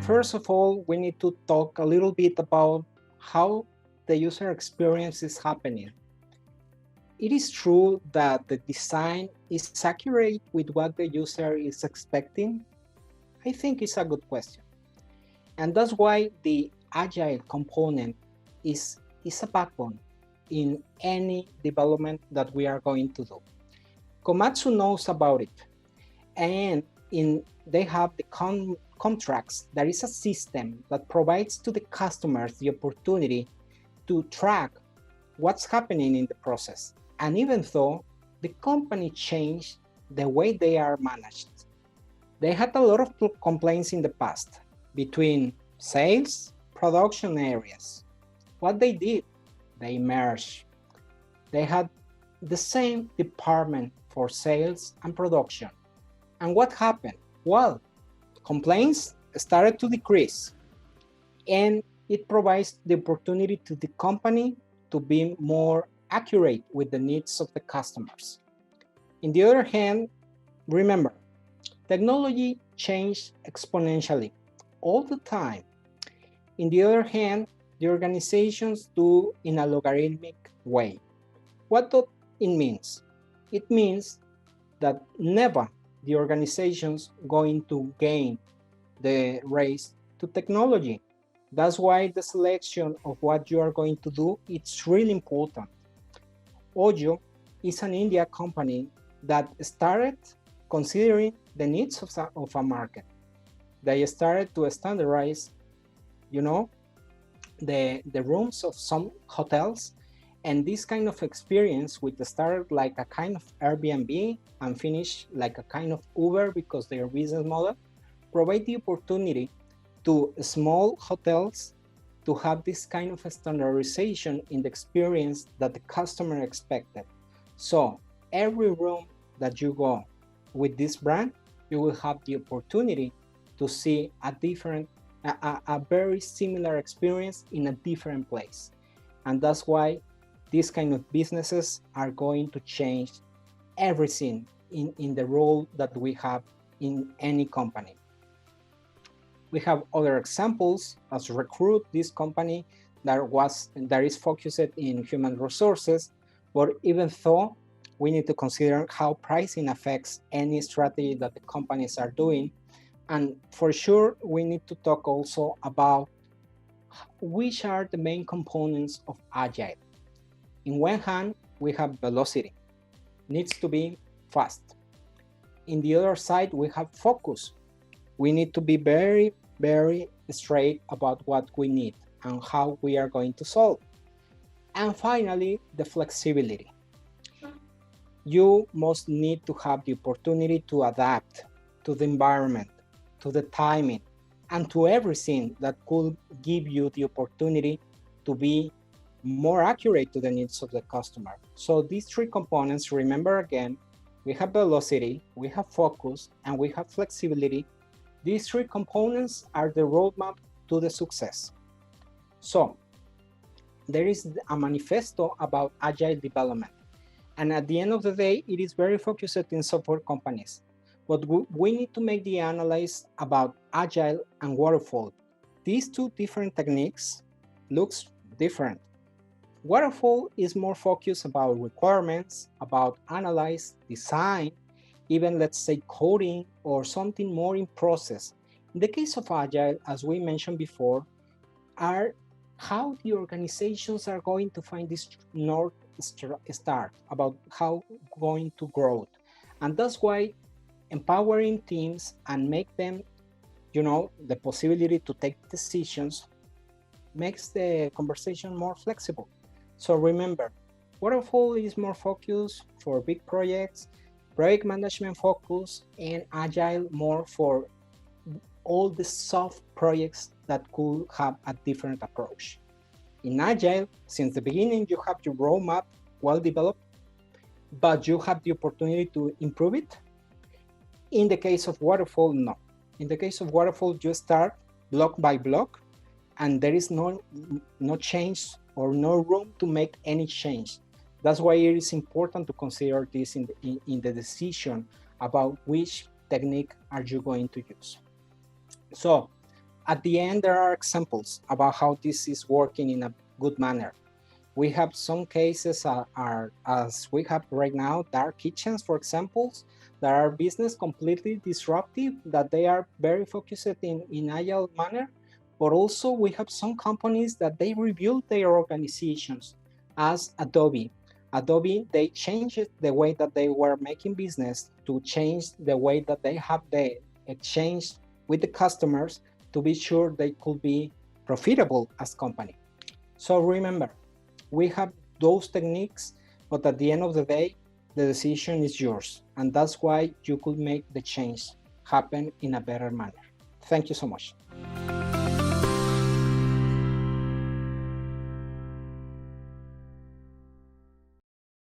First of all, we need to talk a little bit about how the user experience is happening. It is true that the design is accurate with what the user is expecting. I think it's a good question. And that's why the agile component is a backbone in any development that we are going to do. Komatsu knows about it. And they have the contracts. There is a system that provides to the customers the opportunity to track what's happening in the process. And even though the company changed the way they are managed, they had a lot of complaints in the past between sales, production areas. What they did, they merged. They had the same department for sales and production. And what happened? Well, complaints started to decrease, and it provides the opportunity to the company to be more accurate with the needs of the customers. On the other hand, remember, technology changed exponentially all the time. On the other hand, the organizations do in a logarithmic way. What does it mean? It means that never the organization's going to gain the race to technology. That's why the selection of what you are going to do, it's really important. Ojo is an India company that started considering the needs of a market. They started to standardize, the rooms of some hotels, and this kind of experience with started like a kind of Airbnb and finish like a kind of Uber, because their business model provide the opportunity to small hotels to have this kind of standardization in the experience that the customer expected. So every room that you go with this brand, you will have the opportunity to see a very similar experience in a different place. And that's why these kind of businesses are going to change everything in the role that we have in any company. We have other examples as Recruit, this company that is focused in human resources, but even though we need to consider how pricing affects any strategy that the companies are doing. And for sure, we need to talk also about which are the main components of Agile. In one hand, we have velocity, needs to be fast. In the other side, we have focus. We need to be very, very straight about what we need and how we are going to solve. And finally, the flexibility. You must need to have the opportunity to adapt to the environment, to the timing, and to everything that could give you the opportunity to be more accurate to the needs of the customer. So these three components, remember again, we have velocity, we have focus, and we have flexibility. These three components are the roadmap to the success. So there is a manifesto about agile development. And at the end of the day, it is very focused in software companies. But we need to make the analysis about agile and waterfall. These two different techniques looks different. Waterfall is more focused about requirements, about analyze, design, even let's say coding or something more in process. In the case of Agile, as we mentioned before, are how the organizations are going to find this North Star about how going to grow. And that's why empowering teams and make them, the possibility to take decisions makes the conversation more flexible. So remember, Waterfall is more focused for big projects, project management focus, and Agile more for all the soft projects that could have a different approach. In Agile, since the beginning, you have your roadmap well developed, but you have the opportunity to improve it. In the case of Waterfall, no. In the case of Waterfall, you start block by block, and there is no change or no room to make any change. That's why it is important to consider this in the decision about which technique are you going to use. So at the end, there are examples about how this is working in a good manner. We have some cases as we have right now, dark kitchens, for example, that are business completely disruptive, that they are very focused in agile manner. But also we have some companies that they rebuild their organizations, as Adobe. Adobe, they changed the way that they were making business to change the way that they have the exchange with the customers to be sure they could be profitable as company. So remember, we have those techniques, but at the end of the day, the decision is yours. And that's why you could make the change happen in a better manner. Thank you so much.